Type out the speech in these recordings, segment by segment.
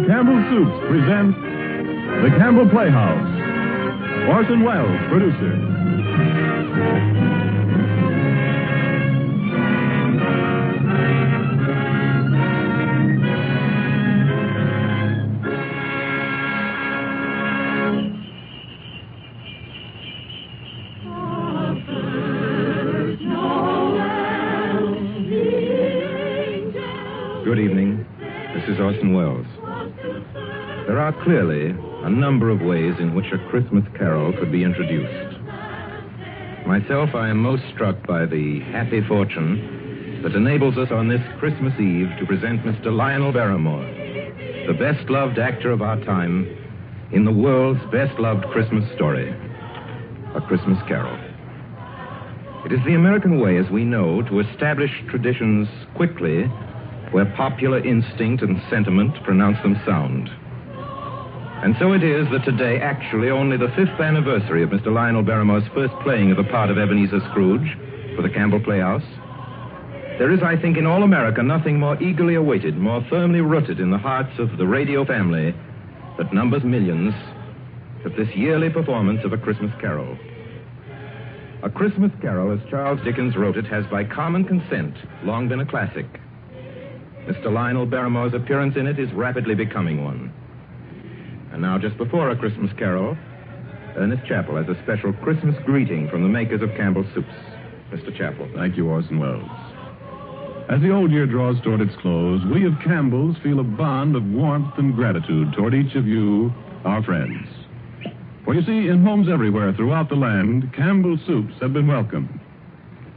Campbell Soups presents the Campbell Playhouse. Orson Welles, producer. Good evening. This is Orson Welles. There are clearly a number of ways in which a Christmas carol could be introduced. Myself, I am most struck by the happy fortune that enables us on this Christmas Eve to present Mr. Lionel Barrymore, the best-loved actor of our time, in the world's best-loved Christmas story, A Christmas Carol. It is the American way, as we know, to establish traditions quickly where popular instinct and sentiment pronounce them sound. And so it is that today, actually only the 5th anniversary of Mr. Lionel Barrymore's first playing of the part of Ebenezer Scrooge for the Campbell Playhouse, there is, I think, in all America nothing more eagerly awaited, more firmly rooted in the hearts of the radio family that numbers millions, than this yearly performance of A Christmas Carol. A Christmas Carol, as Charles Dickens wrote it, has by common consent long been a classic. Mr. Lionel Barrymore's appearance in it is rapidly becoming one. And now, just before A Christmas Carol, Ernest Chappell has a special Christmas greeting from the makers of Campbell Soups. Mr. Chappell. Thank you, Orson Welles. As the old year draws toward its close, we of Campbell's feel a bond of warmth and gratitude toward each of you, our friends. For you see, in homes everywhere throughout the land, Campbell Soups have been welcomed.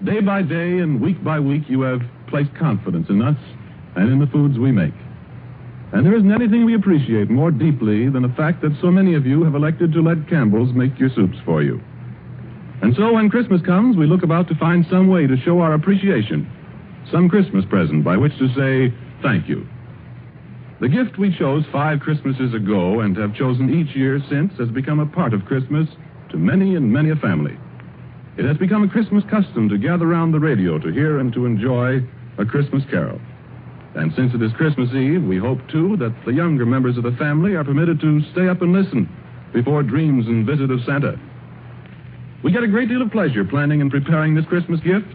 Day by day and week by week, you have placed confidence in us and in the foods we make. And there isn't anything we appreciate more deeply than the fact that so many of you have elected to let Campbell's make your soups for you. And so when Christmas comes, we look about to find some way to show our appreciation, some Christmas present by which to say thank you. The gift we chose 5 Christmases ago and have chosen each year since has become a part of Christmas to many and many a family. It has become a Christmas custom to gather around the radio to hear and to enjoy A Christmas Carol. And since it is Christmas Eve, we hope, too, that the younger members of the family are permitted to stay up and listen before dreams and visit of Santa. We get a great deal of pleasure planning and preparing this Christmas gift,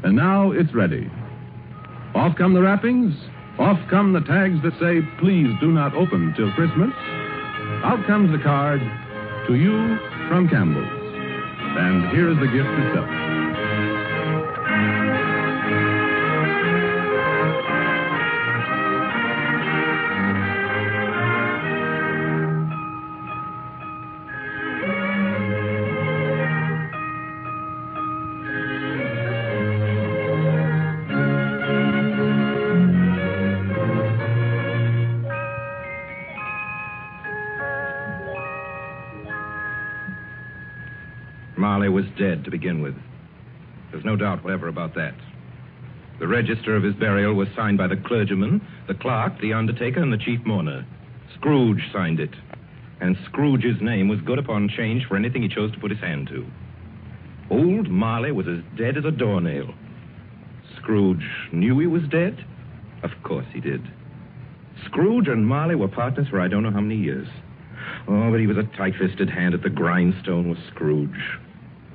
and now it's ready. Off come the wrappings, off come the tags that say, please do not open till Christmas. Out comes the card, to you from Campbell's. And here is the gift itself. Marley was dead to begin with. There's no doubt whatever about that. The register of his burial was signed by the clergyman, the clerk, the undertaker, and the chief mourner. Scrooge signed it. And Scrooge's name was good upon change for anything he chose to put his hand to. Old Marley was as dead as a doornail. Scrooge knew he was dead? Of course he did. Scrooge and Marley were partners for I don't know how many years. Oh, but he was a tight-fisted hand at the grindstone, was Scrooge.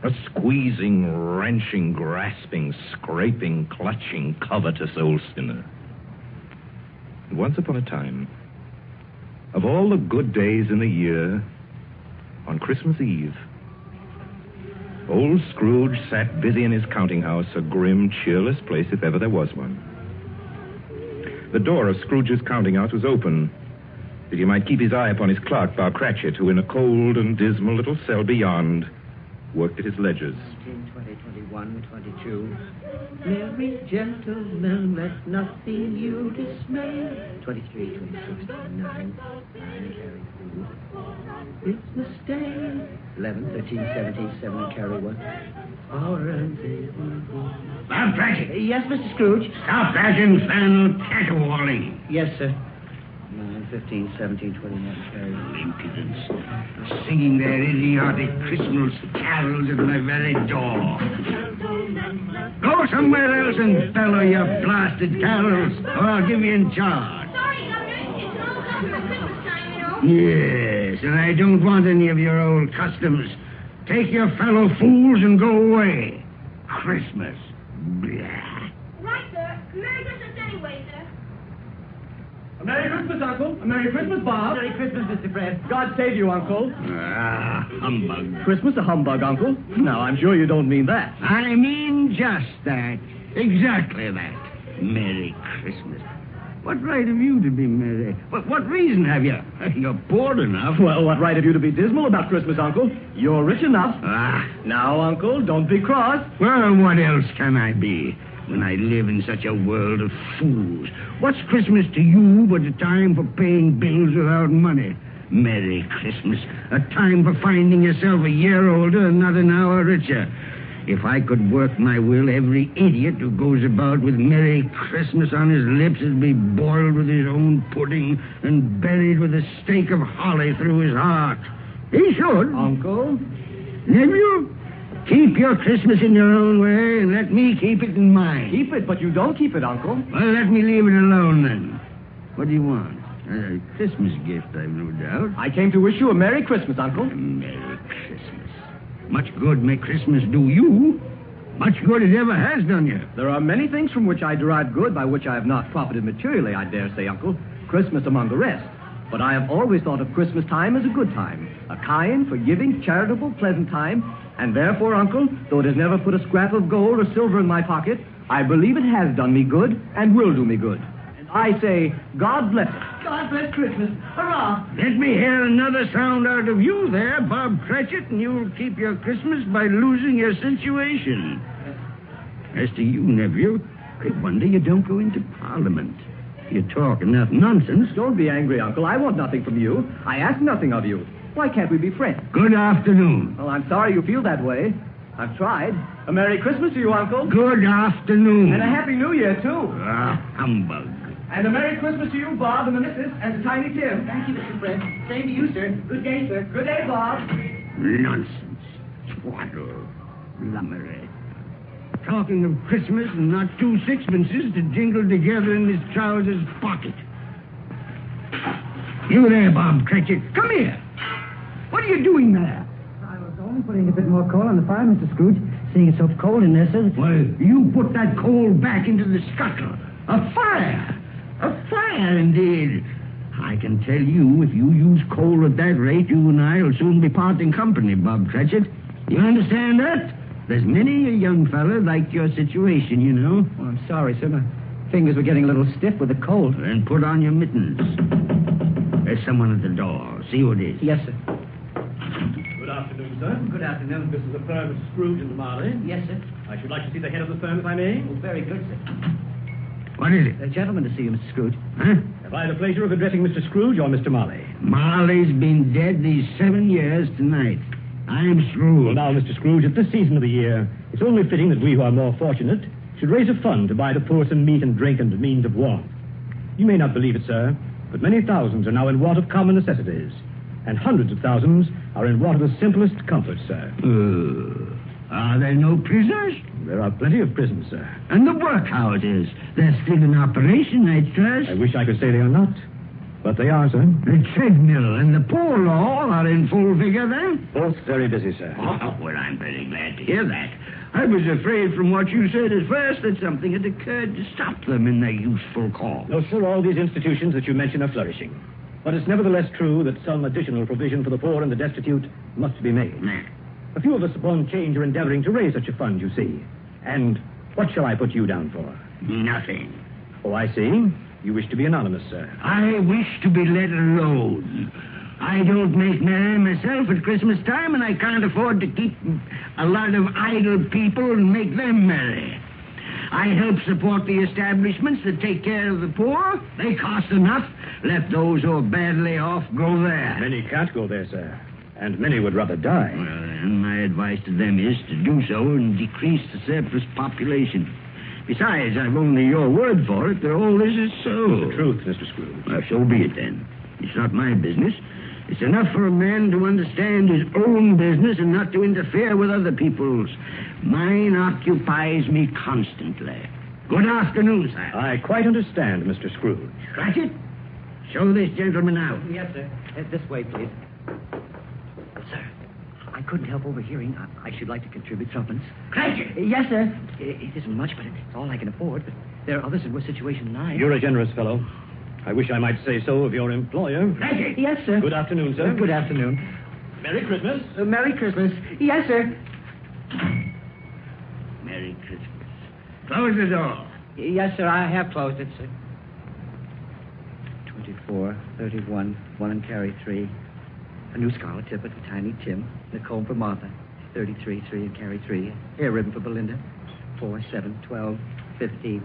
A squeezing, wrenching, grasping, scraping, clutching, covetous old sinner. And once upon a time, of all the good days in the year, on Christmas Eve, old Scrooge sat busy in his counting house, a grim, cheerless place if ever there was one. The door of Scrooge's counting house was open, that he might keep his eye upon his clerk, Bob Cratchit, who in a cold and dismal little cell beyond worked at his ledgers. 19, 20, 21, 22. Merry gentlemen, let nothing you dismay. 23, 26, 29. Christmas Day. 11, 13, 17, 7, carry 1. Bob Cratchit. Yes, Mr. Scrooge? Stop that infernal caterwauling. Yes, sir. 9, 15, 17, 29, carry 1. Impudence. Singing their idiotic Christmas carols at my very door. Go somewhere else and bellow your blasted carols, or I'll give you in charge. Yes, and I don't want any of your old customs. Take your fellow fools and go away. Christmas. Blah. Right, sir. Merry Christmas anyway, sir. A Merry Christmas, Uncle. A Merry Christmas, Bob. Merry Christmas, Mr. Fred. God save you, Uncle. Humbug. Christmas a humbug, Uncle? Now, I'm sure you don't mean that. I mean just that. Exactly that. Merry Christmas. What right have you to be merry? What reason have you? You're poor enough. Well, what right have you to be dismal about Christmas, Uncle? You're rich enough. Now, Uncle, don't be cross. Well, what else can I be when I live in such a world of fools? What's Christmas to you but a time for paying bills without money? Merry Christmas. A time for finding yourself a year older and not an hour richer. If I could work my will, every idiot who goes about with Merry Christmas on his lips would be boiled with his own pudding and buried with a stake of holly through his heart. He should. Uncle? Nephew, keep your Christmas in your own way and let me keep it in mine. Keep it, but you don't keep it, Uncle. Well, let me leave it alone then. What do you want? A Christmas gift, I've no doubt. I came to wish you a Merry Christmas, Uncle. Merry Christmas. Much good may Christmas do you. Much good it ever has done you. There are many things from which I derive good by which I have not profited materially, I dare say, Uncle. Christmas among the rest. But I have always thought of Christmas time as a good time. A kind, forgiving, charitable, pleasant time. And therefore, Uncle, though it has never put a scrap of gold or silver in my pocket, I believe it has done me good and will do me good. And I say, God bless it. God bless Christmas. Hurrah! Let me hear another sound out of you there, Bob Cratchit, and you'll keep your Christmas by losing your situation. As to you, nephew, I wonder you don't go into Parliament. You talk enough nonsense. Don't be angry, Uncle. I want nothing from you. I ask nothing of you. Why can't we be friends? Good afternoon. Well, I'm sorry you feel that way. I've tried. A Merry Christmas to you, Uncle. Good afternoon. And a Happy New Year, too. Humbug. And a Merry Christmas to you, Bob, and the missus, and to Tiny Tim. Thank you, Mr. Fred. Same to you, sir. Good day, sir. Good day, Bob. Nonsense. Twaddle. Lummery. Talking of Christmas and not 2 sixpences to jingle together in his trousers pocket. You there, Bob Cratchit. Come here. What are you doing there? I was only putting a bit more coal on the fire, Mr. Scrooge. Seeing it's so cold in there, sir. Well, you put that coal back into the scuttle. A fire. A fire, indeed. I can tell you, if you use coal at that rate, you and I will soon be parting company, Bob Cratchit. You understand that? There's many a young fella like your situation, you know. Oh, I'm sorry, sir. My fingers were getting a little stiff with the cold. Then put on your mittens. There's someone at the door. See who it is. Yes, sir. Good afternoon, sir. Good afternoon. This is the firm of Scrooge and Marley. Yes, sir. I should like to see the head of the firm, if I may. Oh, very good, sir. What is it? A gentleman to see you, Mr. Scrooge. Huh? Have I the pleasure of addressing Mr. Scrooge or Mr. Marley? Marley's been dead these 7 years tonight. I'm Scrooge. Well, now, Mr. Scrooge, at this season of the year, it's only fitting that we who are more fortunate should raise a fund to buy the poor some meat and drink and means of warmth. You may not believe it, sir, but many thousands are now in want of common necessities, and hundreds of thousands are in want of the simplest comforts, sir. Are there no prisoners? There are plenty of prisons, sir. And the workhouses? They're still in operation, I trust. I wish I could say they are not, but they are, sir. The treadmill and the poor law are in full vigor, then? Both very busy, sir. Oh, well, I'm very glad to hear that. I was afraid from what you said at first that something had occurred to stop them in their useful cause. No, sir, all these institutions that you mention are flourishing. But it's nevertheless true that some additional provision for the poor and the destitute must be made. A few of us upon change are endeavoring to raise such a fund, you see. And what shall I put you down for? Nothing. Oh, I see. You wish to be anonymous, sir. I wish to be let alone. I don't make merry myself at Christmas time, and I can't afford to keep a lot of idle people and make them merry. I help support the establishments that take care of the poor. They cost enough. Let those who are badly off go there. Many can't go there, sir. And many would rather die. Well, then, my advice to them is to do so and decrease the surplus population. Besides, I've only your word for it that all this is so. It's the truth, Mr. Scrooge. Well, so be it, then. It's not my business. It's enough for a man to understand his own business and not to interfere with other people's. Mine occupies me constantly. Good afternoon, sir. I quite understand, Mr. Scrooge. Cratchit, Show this gentleman out. Yes, sir. This way, please. Sir, I couldn't help overhearing. I should like to contribute threepence. Cratchit! Yes, sir. It isn't much, but it's all I can afford. But there are others in worse situation than I. You're a generous fellow. I wish I might say so of your employer. Cratchit! Yes, sir. Good afternoon, sir. Good afternoon. Merry Christmas. Merry Christmas. Yes, sir. Merry Christmas. Close the door. Yes, sir. I have closed it, sir. 24, 31, 1 and carry 3. A new scarlet tippet for Tiny Tim. And a comb for Martha. 33, 3 and carry 3. A hair ribbon for Belinda. 4, 7, 12, 15.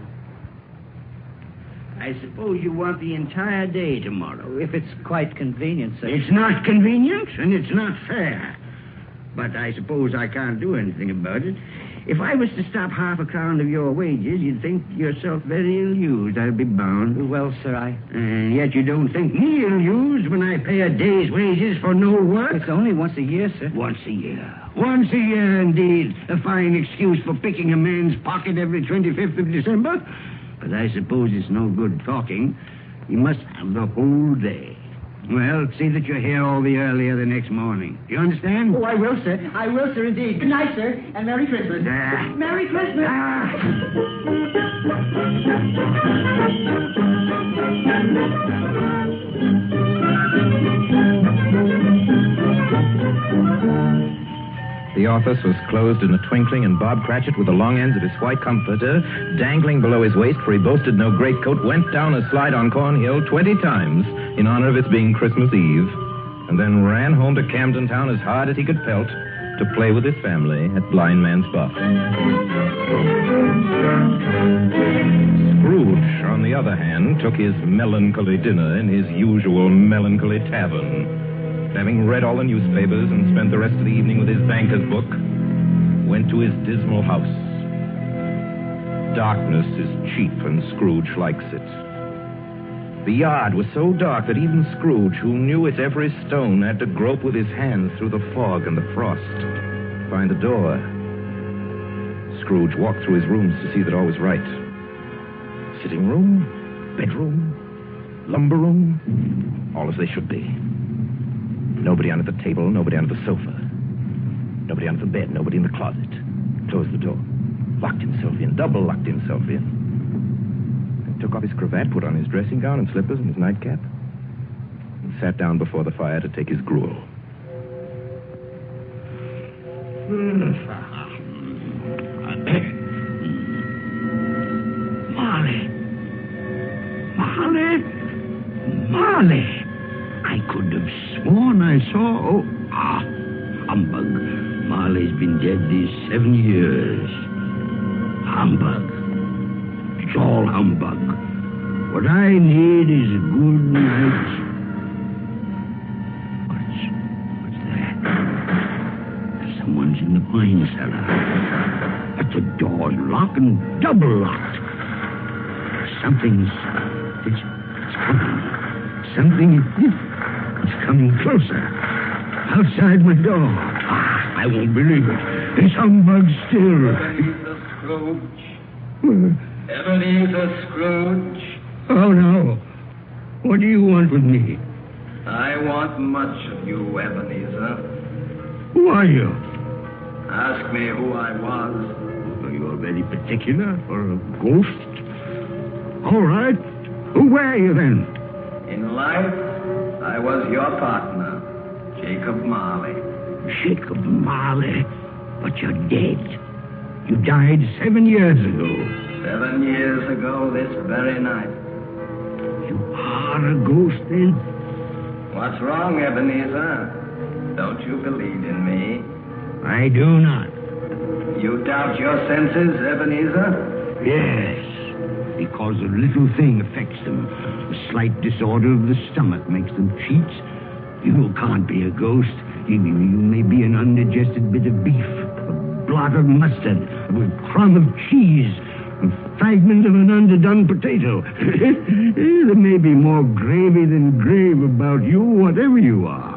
I suppose you want the entire day tomorrow. If it's quite convenient, sir. It's not convenient, and it's not fair. But I suppose I can't do anything about it. If I was to stop half a crown of your wages, you'd think yourself very ill-used, I'll be bound. Well, sir, And yet you don't think me ill-used when I pay a day's wages for no work? It's only once a year, sir. Once a year. Once a year, indeed. A fine excuse for picking a man's pocket every 25th of December. But I suppose it's no good talking. You must have the whole day. Well, see that you're here all the earlier the next morning. Do you understand? Oh, I will, sir. I will, sir, indeed. Good night, sir, and Merry Christmas. Merry Christmas. The office was closed in a twinkling, and Bob Cratchit, with the long ends of his white comforter dangling below his waist, for he boasted no greatcoat, went down a slide on Cornhill 20 times in honor of its being Christmas Eve, and then ran home to Camden Town as hard as he could pelt to play with his family at Blind Man's Buff. Scrooge, on the other hand, took his melancholy dinner in his usual melancholy tavern. Having read all the newspapers and spent the rest of the evening with his banker's book, went to his dismal house. Darkness is cheap, and Scrooge likes it. The yard was so dark that even Scrooge, who knew its every stone, had to grope with his hands through the fog and the frost to find the door. Scrooge walked through his rooms to see that all was right. Sitting room, bedroom, lumber room, all as they should be. Nobody under the table, nobody under the sofa. Nobody under the bed, nobody in the closet. Closed the door. Locked himself in, double locked himself in. And took off his cravat, put on his dressing gown and slippers and his nightcap, and sat down before the fire to take his gruel. Marley! I could have sworn I saw... humbug. Marley's been dead these 7 years. Humbug. It's all humbug. What I need is a good night. What's that? Someone's in the wine cellar. But the door's locked and double locked. It's coming. It's coming closer. Outside my door. I won't believe it. It's humbug still. Ebenezer Scrooge. Oh, no. What do you want with me? I want much of you, Ebenezer. Who are you? Ask me who I was. Are you very particular for a ghost? All right. Who were you then? In life, I was your partner, Jacob Marley. Jacob Marley? But you're dead. You died 7 years ago. 7 years ago this very night. You are a ghost, then? What's wrong, Ebenezer? Don't you believe in me? I do not. You doubt your senses, Ebenezer? Yes, because a little thing affects them. A slight disorder of the stomach makes them cheats. You can't be a ghost. You may be an undigested bit of beef, a blot of mustard, a crumb of cheese, a fragment of an underdone potato. There may be more gravy than grave about you, whatever you are.